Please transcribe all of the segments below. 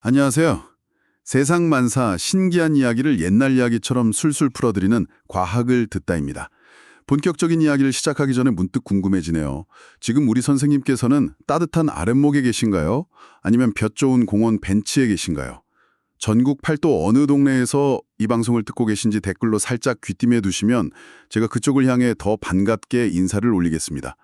안녕하세요. 세상만사 신기한 이야기를 옛날 이야기처럼 술술 풀어드리는 과학을 듣다입니다. 본격적인 이야기를 시작하기 전에 문득 궁금해지네요. 지금 우리 선생님께서는 따뜻한 아랫목에 계신가요? 아니면 볕 좋은 공원 벤치에 계신가요? 전국 팔도 어느 동네에서 이 방송을 듣고 계신지 댓글로 살짝 귀띔해 두시면 제가 그쪽을 향해 더 반갑게 인사를 올리겠습니다.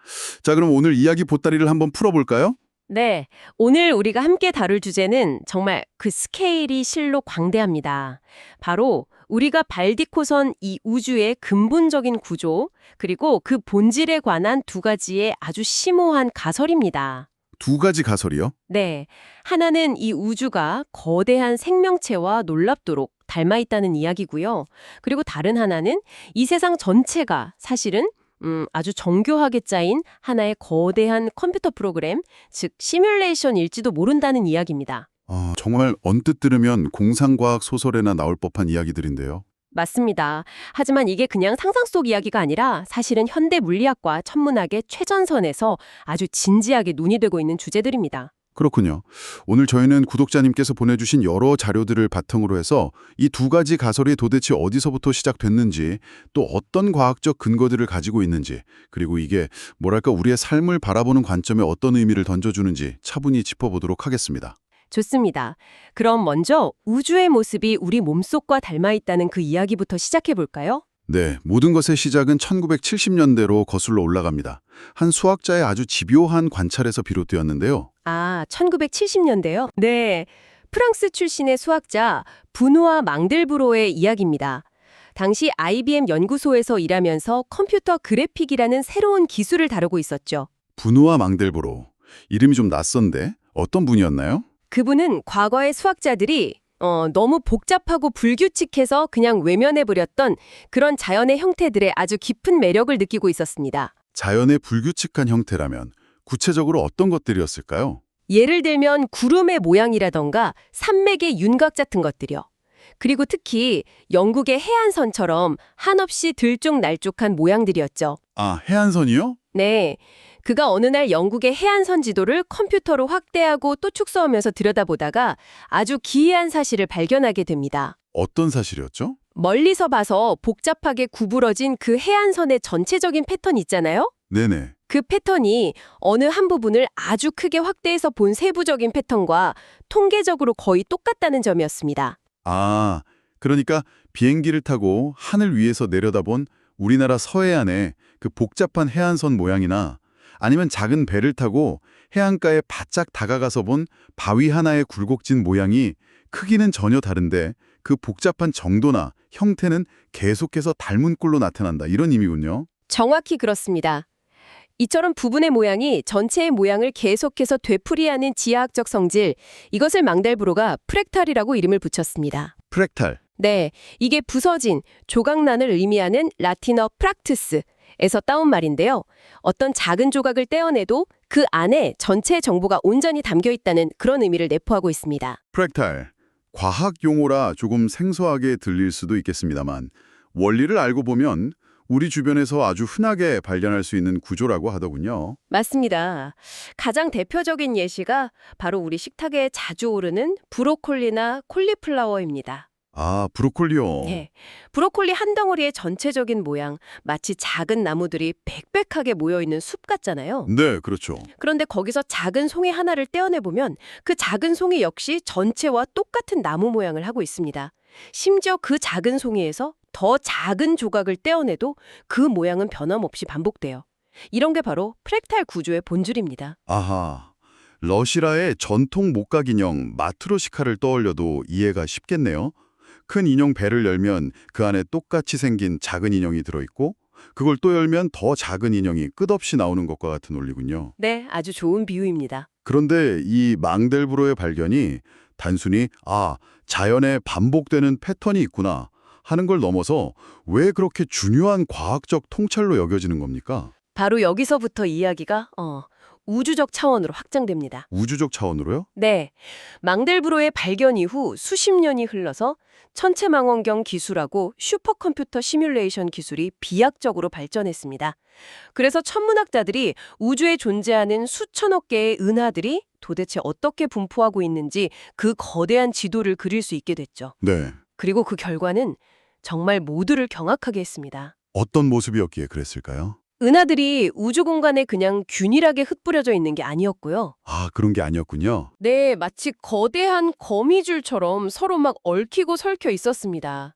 자, 그럼 오늘 이야기 보따리를 한번 풀어볼까요? 네, 오늘 우리가 함께 다룰 주제는 정말 그 스케일이 실로 광대합니다. 바로 우리가 발 딛고선 이 우주의 근본적인 구조, 그리고 그 본질에 관한 두 가지의 아주 심오한 가설입니다. 두 가지 가설이요? 네, 하나는 이 우주가 거대한 생명체와 놀랍도록 닮아 있다는 이야기고요. 그리고 다른 하나는 이 세상 전체가 사실은 아주 정교하게 짜인 하나의 거대한 컴퓨터 프로그램, 즉 시뮬레이션일지도 모른다는 이야기입니다. 정말 언뜻 들으면 공상과학 소설에나 나올 법한 이야기들인데요. 맞습니다. 하지만 이게 그냥 상상 속 이야기가 아니라 사실은 현대 물리학과 천문학의 최전선에서 아주 진지하게 논의되고 있는 주제들입니다. 그렇군요. 오늘 저희는 구독자님께서 보내주신 여러 자료들을 바탕으로 해서 이 두 가지 가설이 도대체 어디서부터 시작됐는지, 또 어떤 과학적 근거들을 가지고 있는지, 그리고 이게 뭐랄까 우리의 삶을 바라보는 관점에 어떤 의미를 던져주는지 차분히 짚어보도록 하겠습니다. 좋습니다. 그럼 먼저 우주의 모습이 우리 몸속과 닮아 있다는 그 이야기부터 시작해 볼까요? 네, 모든 것의 시작은 1970년대로 거슬러 올라갑니다. 한 수학자의 아주 집요한 관찰에서 비롯되었는데요. 1970년대요? 네. 프랑스 출신의 수학자 부누아 망델브로의 이야기입니다. 당시 IBM 연구소에서 일하면서 컴퓨터 그래픽이라는 새로운 기술을 다루고 있었죠. 부누아 망델브로. 이름이 좀 낯선데 어떤 분이었나요? 그분은 과거의 수학자들이 너무 복잡하고 불규칙해서 그냥 외면해버렸던 그런 자연의 형태들의 아주 깊은 매력을 느끼고 있었습니다. 자연의 불규칙한 형태라면 구체적으로 어떤 것들이었을까요? 예를 들면 구름의 모양이라던가 산맥의 윤곽 같은 것들이요. 그리고 특히 영국의 해안선처럼 한없이 들쭉날쭉한 모양들이었죠. 아, 해안선이요? 네. 그가 어느 날 영국의 해안선 지도를 컴퓨터로 확대하고 또 축소하면서 들여다보다가 아주 기이한 사실을 발견하게 됩니다. 어떤 사실이었죠? 멀리서 봐서 복잡하게 구부러진 그 해안선의 전체적인 패턴 있잖아요? 네네. 그 패턴이 어느 한 부분을 아주 크게 확대해서 본 세부적인 패턴과 통계적으로 거의 똑같다는 점이었습니다. 아, 그러니까 비행기를 타고 하늘 위에서 내려다본 우리나라 서해안의 그 복잡한 해안선 모양이나 아니면 작은 배를 타고 해안가에 바짝 다가가서 본 바위 하나의 굴곡진 모양이 크기는 전혀 다른데 그 복잡한 정도나 형태는 계속해서 닮은 꼴로 나타난다. 이런 의미군요. 정확히 그렇습니다. 이처럼 부분의 모양이 전체의 모양을 계속해서 되풀이하는 지하학적 성질, 이것을 망델브로가 프랙탈이라고 이름을 붙였습니다. 프랙탈. 네, 이게 부서진, 조각난을 의미하는 라틴어 프락투스에서 따온 말인데요. 어떤 작은 조각을 떼어내도 그 안에 전체 정보가 온전히 담겨 있다는 그런 의미를 내포하고 있습니다. 프랙탈. 과학 용어라 조금 생소하게 들릴 수도 있겠습니다만 원리를 알고 보면 우리 주변에서 아주 흔하게 발견할 수 있는 구조라고 하더군요. 맞습니다. 가장 대표적인 예시가 바로 우리 식탁에 자주 오르는 브로콜리나 콜리플라워입니다. 아, 브로콜리요. 네. 브로콜리 한 덩어리의 전체적인 모양, 마치 작은 나무들이 빽빽하게 모여있는 숲 같잖아요. 네, 그렇죠. 그런데 거기서 작은 송이 하나를 떼어내보면 그 작은 송이 역시 전체와 똑같은 나무 모양을 하고 있습니다. 심지어 그 작은 송이에서 더 작은 조각을 떼어내도 그 모양은 변함없이 반복돼요. 이런 게 바로 프랙탈 구조의 본질입니다. 아하. 러시아의 전통 목각 인형 마트로시카를 떠올려도 이해가 쉽겠네요. 큰 인형 배를 열면 그 안에 똑같이 생긴 작은 인형이 들어있고 그걸 또 열면 더 작은 인형이 끝없이 나오는 것과 같은 원리군요. 네, 아주 좋은 비유입니다. 그런데 이 망델브로의 발견이 단순히 자연에 반복되는 패턴이 있구나 하는 걸 넘어서 왜 그렇게 중요한 과학적 통찰로 여겨지는 겁니까? 바로 여기서부터 이야기가 우주적 차원으로 확장됩니다. 우주적 차원으로요? 네, 망델브로의 발견 이후 수십 년이 흘러서 천체망원경 기술하고 슈퍼컴퓨터 시뮬레이션 기술이 비약적으로 발전했습니다. 그래서 천문학자들이 우주에 존재하는 수천억 개의 은하들이 도대체 어떻게 분포하고 있는지 그 거대한 지도를 그릴 수 있게 됐죠. 네. 그리고 그 결과는 정말 모두를 경악하게 했습니다. 어떤 모습이었기에 그랬을까요? 은하들이 우주 공간에 그냥 균일하게 흩뿌려져 있는 게 아니었고요. 아, 그런 게 아니었군요. 네, 마치 거대한 거미줄처럼 서로 막 얽히고 설켜 있었습니다.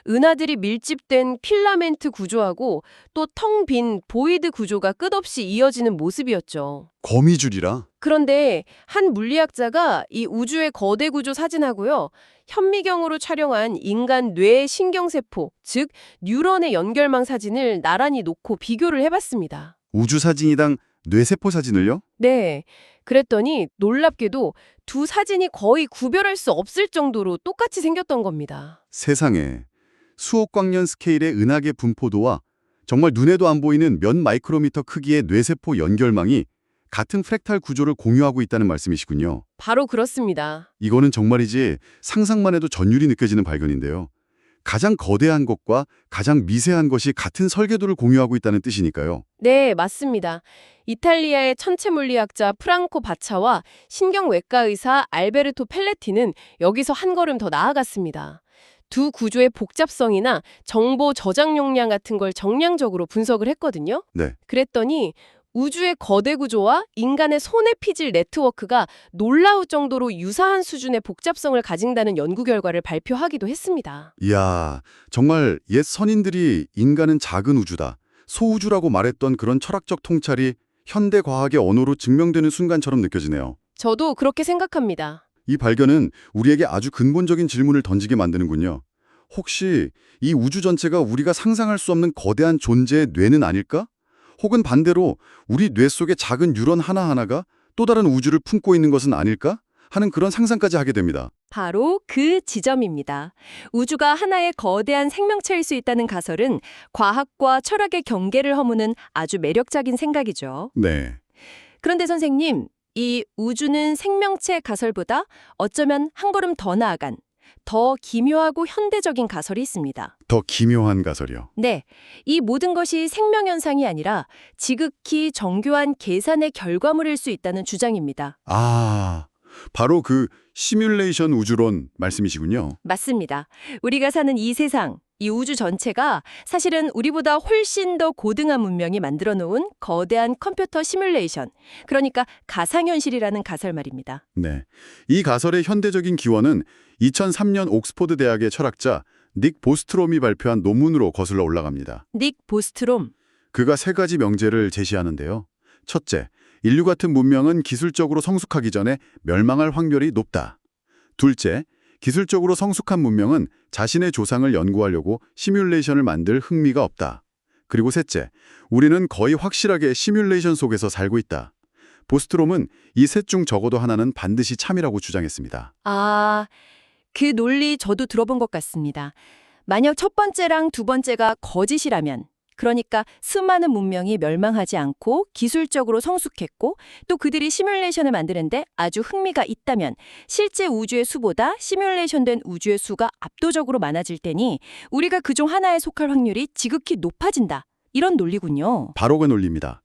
은하들이 밀집된 필라멘트 구조하고 또 텅 빈 보이드 구조가 끝없이 이어지는 모습이었죠. 거미줄이라? 그런데 한 물리학자가 이 우주의 거대 구조 사진하고요, 현미경으로 촬영한 인간 뇌의 신경세포, 즉 뉴런의 연결망 사진을 나란히 놓고 비교를 해봤습니다. 우주 사진이당 뇌세포 사진을요? 네, 그랬더니 놀랍게도 두 사진이 거의 구별할 수 없을 정도로 똑같이 생겼던 겁니다. 세상에. 수억 광년 스케일의 은하계 분포도와 정말 눈에도 안 보이는 몇 마이크로미터 크기의 뇌세포 연결망이 같은 프랙탈 구조를 공유하고 있다는 말씀이시군요. 바로 그렇습니다. 이거는 정말이지 상상만 해도 전율이 느껴지는 발견인데요. 가장 거대한 것과 가장 미세한 것이 같은 설계도를 공유하고 있다는 뜻이니까요. 네, 맞습니다. 이탈리아의 천체물리학자 프랑코 바차와 신경외과 의사 알베르토 펠레티는 여기서 한 걸음 더 나아갔습니다. 두 구조의 복잡성이나 정보 저장 용량 같은 걸 정량적으로 분석을 했거든요. 네. 그랬더니 우주의 거대 구조와 인간의 손에 피질 네트워크가 놀라울 정도로 유사한 수준의 복잡성을 가진다는 연구 결과를 발표하기도 했습니다. 이야, 정말 옛 선인들이 인간은 작은 우주다, 소우주라고 말했던 그런 철학적 통찰이 현대 과학의 언어로 증명되는 순간처럼 느껴지네요. 저도 그렇게 생각합니다. 이 발견은 우리에게 아주 근본적인 질문을 던지게 만드는군요. 혹시 이 우주 전체가 우리가 상상할 수 없는 거대한 존재의 뇌는 아닐까? 혹은 반대로 우리 뇌 속의 작은 뉴런 하나하나가 또 다른 우주를 품고 있는 것은 아닐까? 하는 그런 상상까지 하게 됩니다. 바로 그 지점입니다. 우주가 하나의 거대한 생명체일 수 있다는 가설은 과학과 철학의 경계를 허무는 아주 매력적인 생각이죠. 네. 그런데 선생님, 이 우주는 생명체 가설보다 어쩌면 한 걸음 더 나아간 더 기묘하고 현대적인 가설이 있습니다. 더 기묘한 가설이요. 네, 이 모든 것이 생명현상이 아니라 지극히 정교한 계산의 결과물일 수 있다는 주장입니다. 아, 바로 그 시뮬레이션 우주론 말씀이시군요. 맞습니다. 우리가 사는 이 세상, 이 우주 전체가 사실은 우리보다 훨씬 더 고등한 문명이 만들어 놓은 거대한 컴퓨터 시뮬레이션, 그러니까 가상현실이라는 가설 말입니다. 네. 이 가설의 현대적인 기원은 2003년 옥스퍼드 대학의 철학자 닉 보스트롬이 발표한 논문으로 거슬러 올라갑니다. 닉 보스트롬. 그가 세 가지 명제를 제시하는데요. 첫째, 인류 같은 문명은 기술적으로 성숙하기 전에 멸망할 확률이 높다. 둘째, 기술적으로 성숙한 문명은 자신의 조상을 연구하려고 시뮬레이션을 만들 흥미가 없다. 그리고 셋째, 우리는 거의 확실하게 시뮬레이션 속에서 살고 있다. 보스트롬은 이 셋 중 적어도 하나는 반드시 참이라고 주장했습니다. 아, 그 논리 저도 들어본 것 같습니다. 만약 첫 번째랑 두 번째가 거짓이라면, 그러니까 수많은 문명이 멸망하지 않고 기술적으로 성숙했고 또 그들이 시뮬레이션을 만드는데 아주 흥미가 있다면 실제 우주의 수보다 시뮬레이션된 우주의 수가 압도적으로 많아질 테니 우리가 그중 하나에 속할 확률이 지극히 높아진다. 이런 논리군요. 바로 그 논리입니다.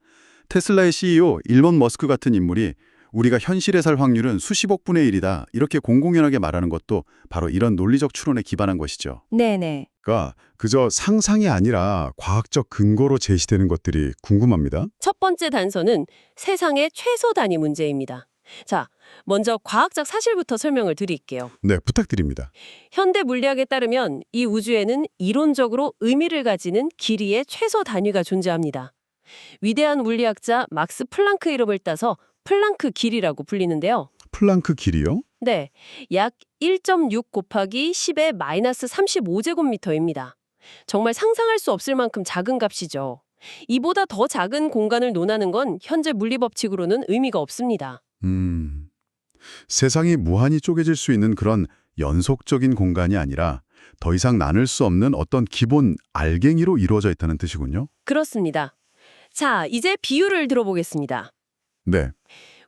테슬라의 CEO 일론 머스크 같은 인물이 우리가 현실에 살 확률은 수십억 분의 1이다. 이렇게 공공연하게 말하는 것도 바로 이런 논리적 추론에 기반한 것이죠. 네네. 그러니까 그저 상상이 아니라 과학적 근거로 제시되는 것들이 궁금합니다. 첫 번째 단서는 세상의 최소 단위 문제입니다. 자, 먼저 과학적 사실부터 설명을 드릴게요. 네, 부탁드립니다. 현대 물리학에 따르면 이 우주에는 이론적으로 의미를 가지는 길이의 최소 단위가 존재합니다. 위대한 물리학자 막스 플랑크 이름을 따서 플랑크 길이라고 불리는데요. 플랑크 길이요? 네, 약 1.6 곱하기 10의 마이너스 35제곱미터입니다. 정말 상상할 수 없을 만큼 작은 값이죠. 이보다 더 작은 공간을 논하는 건 현재 물리법칙으로는 의미가 없습니다. 세상이 무한히 쪼개질 수 있는 그런 연속적인 공간이 아니라 더 이상 나눌 수 없는 어떤 기본 알갱이로 이루어져 있다는 뜻이군요. 그렇습니다. 자, 이제 비유를 들어보겠습니다. 네.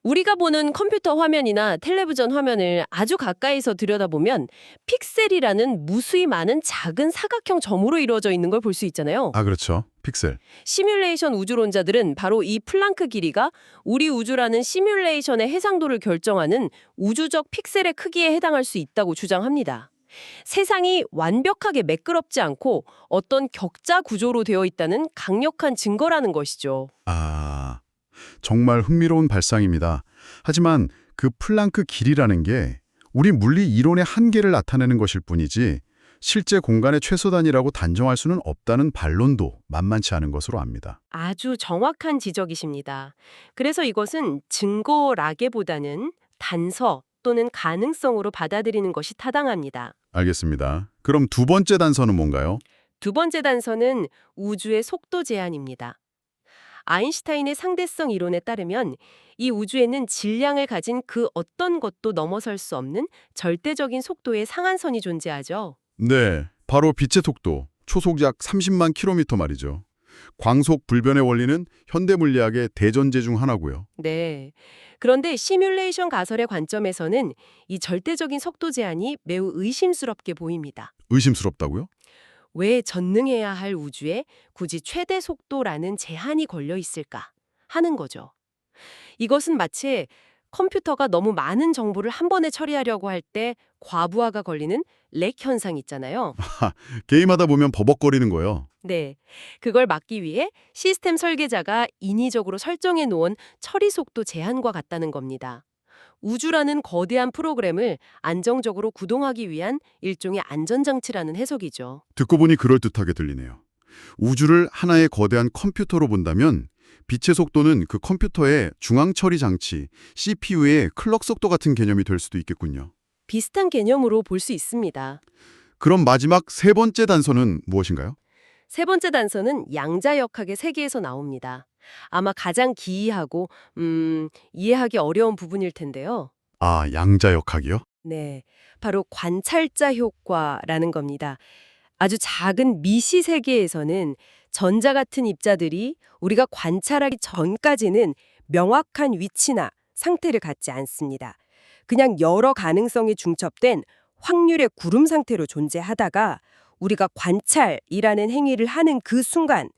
우리가 보는 컴퓨터 화면이나 텔레비전 화면을 아주 가까이서 들여다보면 픽셀이라는 무수히 많은 작은 사각형 점으로 이루어져 있는 걸 볼 수 있잖아요. 아, 그렇죠. 픽셀. 시뮬레이션 우주론자들은 바로 이 플랑크 길이가 우리 우주라는 시뮬레이션의 해상도를 결정하는 우주적 픽셀의 크기에 해당할 수 있다고 주장합니다. 세상이 완벽하게 매끄럽지 않고 어떤 격자 구조로 되어 있다는 강력한 증거라는 것이죠. 아, 정말 흥미로운 발상입니다. 하지만 그 플랑크 길이라는 게 우리 물리 이론의 한계를 나타내는 것일 뿐이지 실제 공간의 최소 단위라고 단정할 수는 없다는 반론도 만만치 않은 것으로 압니다. 아주 정확한 지적이십니다. 그래서 이것은 증거라기보다는 단서 또는 가능성으로 받아들이는 것이 타당합니다. 알겠습니다. 그럼 두 번째 단서는 뭔가요? 두 번째 단서는 우주의 속도 제한입니다. 아인슈타인의 상대성 이론에 따르면 이 우주에는 질량을 가진 그 어떤 것도 넘어설 수 없는 절대적인 속도의 상한선이 존재하죠. 네, 바로 빛의 속도, 초속 약 30만 킬로미터 말이죠. 광속 불변의 원리는 현대 물리학의 대전제 중 하나고요. 네. 그런데 시뮬레이션 가설의 관점에서는 이 절대적인 속도 제한이 매우 의심스럽게 보입니다. 의심스럽다고요? 왜 전능해야 할 우주에 굳이 최대 속도라는 제한이 걸려 있을까 하는 거죠. 이것은 마치 컴퓨터가 너무 많은 정보를 한 번에 처리하려고 할 때 과부하가 걸리는 렉 현상 있잖아요. 게임하다 보면 버벅거리는 거요. 네. 그걸 막기 위해 시스템 설계자가 인위적으로 설정해 놓은 처리 속도 제한과 같다는 겁니다. 우주라는 거대한 프로그램을 안정적으로 구동하기 위한 일종의 안전장치라는 해석이죠. 듣고 보니 그럴듯하게 들리네요. 우주를 하나의 거대한 컴퓨터로 본다면 빛의 속도는 그 컴퓨터의 중앙 처리 장치, CPU의 클럭 속도 같은 개념이 될 수도 있겠군요. 비슷한 개념으로 볼 수 있습니다. 그럼 마지막 세 번째 단서는 무엇인가요? 세 번째 단서는 양자역학의 세계에서 나옵니다. 아마 가장 기이하고 이해하기 어려운 부분일 텐데요. 아, 양자역학이요? 네, 바로 관찰자 효과라는 겁니다. 아주 작은 미시 세계에서는 전자 같은 입자들이 우리가 관찰하기 전까지는 명확한 위치나 상태를 갖지 않습니다. 그냥 여러 가능성이 중첩된 확률의 구름 상태로 존재하다가 우리가 관찰이라는 행위를 하는 그 순간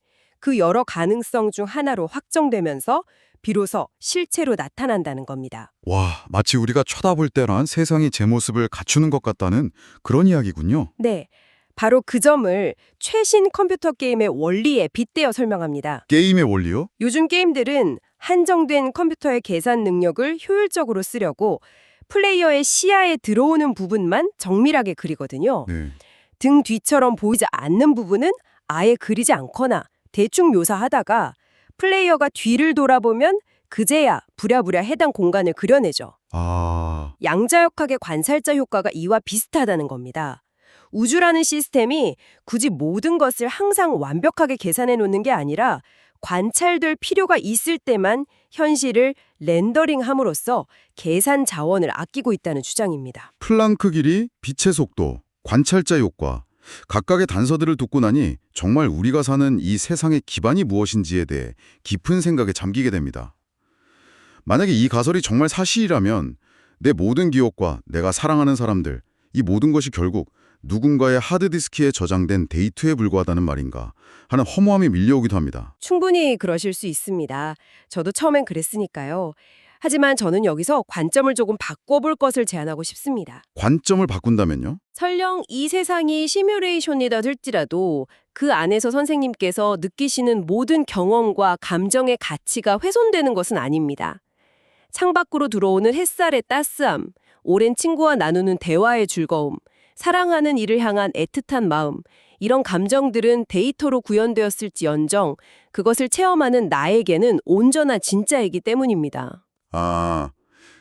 그 여러 가능성 중 하나로 확정되면서 비로소 실체로 나타난다는 겁니다. 와, 마치 우리가 쳐다볼 때란 세상이 제 모습을 갖추는 것 같다는 그런 이야기군요. 네, 바로 그 점을 최신 컴퓨터 게임의 원리에 빗대어 설명합니다. 게임의 원리요? 요즘 게임들은 한정된 컴퓨터의 계산 능력을 효율적으로 쓰려고 플레이어의 시야에 들어오는 부분만 정밀하게 그리거든요. 네. 등 뒤처럼 보이지 않는 부분은 아예 그리지 않거나 대충 묘사하다가 플레이어가 뒤를 돌아보면 그제야 부랴부랴 해당 공간을 그려내죠. 아, 양자역학의 관살자 효과가 이와 비슷하다는 겁니다. 우주라는 시스템이 굳이 모든 것을 항상 완벽하게 계산해 놓는 게 아니라 관찰될 필요가 있을 때만 현실을 렌더링함으로써 계산 자원을 아끼고 있다는 주장입니다. 플랑크 길이, 빛의 속도, 관찰자 효과. 각각의 단서들을 듣고 나니 정말 우리가 사는 이 세상의 기반이 무엇인지에 대해 깊은 생각에 잠기게 됩니다. 만약에 이 가설이 정말 사실이라면 내 모든 기억과 내가 사랑하는 사람들, 이 모든 것이 결국 누군가의 하드디스크에 저장된 데이터에 불과하다는 말인가 하는 허무함이 밀려오기도 합니다. 충분히 그러실 수 있습니다. 저도 처음엔 그랬으니까요. 하지만 저는 여기서 관점을 조금 바꿔볼 것을 제안하고 싶습니다. 관점을 바꾼다면요? 설령 이 세상이 시뮬레이션이다 할지라도 그 안에서 선생님께서 느끼시는 모든 경험과 감정의 가치가 훼손되는 것은 아닙니다. 창밖으로 들어오는 햇살의 따스함, 오랜 친구와 나누는 대화의 즐거움, 사랑하는 이를 향한 애틋한 마음, 이런 감정들은 데이터로 구현되었을지언정 그것을 체험하는 나에게는 온전한 진짜이기 때문입니다. 아,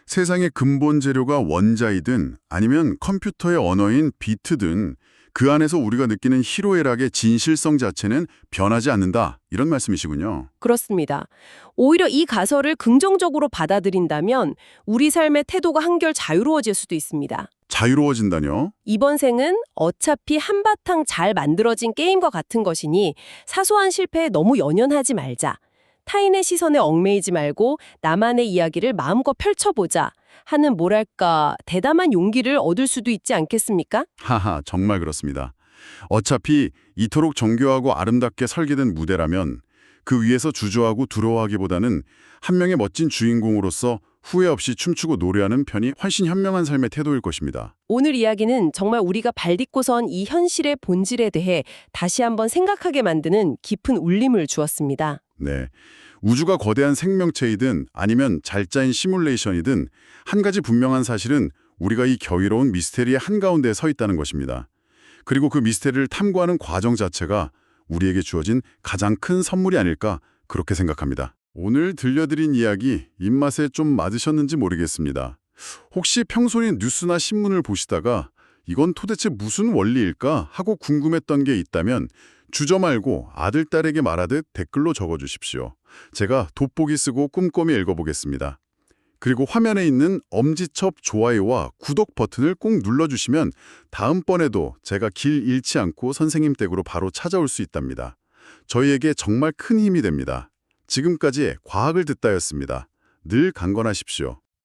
세상의 근본 재료가 원자이든 아니면 컴퓨터의 언어인 비트든 그 안에서 우리가 느끼는 희로애락의 진실성 자체는 변하지 않는다. 이런 말씀이시군요. 그렇습니다. 오히려 이 가설을 긍정적으로 받아들인다면 우리 삶의 태도가 한결 자유로워질 수도 있습니다. 자유로워진다뇨? 이번 생은 어차피 한바탕 잘 만들어진 게임과 같은 것이니 사소한 실패에 너무 연연하지 말자. 타인의 시선에 얽매이지 말고 나만의 이야기를 마음껏 펼쳐보자 하는 뭐랄까 대담한 용기를 얻을 수도 있지 않겠습니까? 하하, 정말 그렇습니다. 어차피 이토록 정교하고 아름답게 설계된 무대라면 그 위에서 주저하고 두려워하기보다는 한 명의 멋진 주인공으로서 후회 없이 춤추고 노래하는 편이 훨씬 현명한 삶의 태도일 것입니다. 오늘 이야기는 정말 우리가 발딛고선 이 현실의 본질에 대해 다시 한번 생각하게 만드는 깊은 울림을 주었습니다. 네. 우주가 거대한 생명체이든 아니면 잘 짜인 시뮬레이션이든 한 가지 분명한 사실은 우리가 이 경이로운 미스테리의 한가운데에 서 있다는 것입니다. 그리고 그 미스테리를 탐구하는 과정 자체가 우리에게 주어진 가장 큰 선물이 아닐까 그렇게 생각합니다. 오늘 들려드린 이야기 입맛에 좀 맞으셨는지 모르겠습니다. 혹시 평소에 뉴스나 신문을 보시다가 이건 도대체 무슨 원리일까 하고 궁금했던 게 있다면 주저 말고 아들, 딸에게 말하듯 댓글로 적어주십시오. 제가 돋보기 쓰고 꼼꼼히 읽어보겠습니다. 그리고 화면에 있는 엄지척 좋아요와 구독 버튼을 꼭 눌러주시면 다음번에도 제가 길 잃지 않고 선생님 댁으로 바로 찾아올 수 있답니다. 저희에게 정말 큰 힘이 됩니다. 지금까지 과학을 듣다였습니다. 늘 강건하십시오.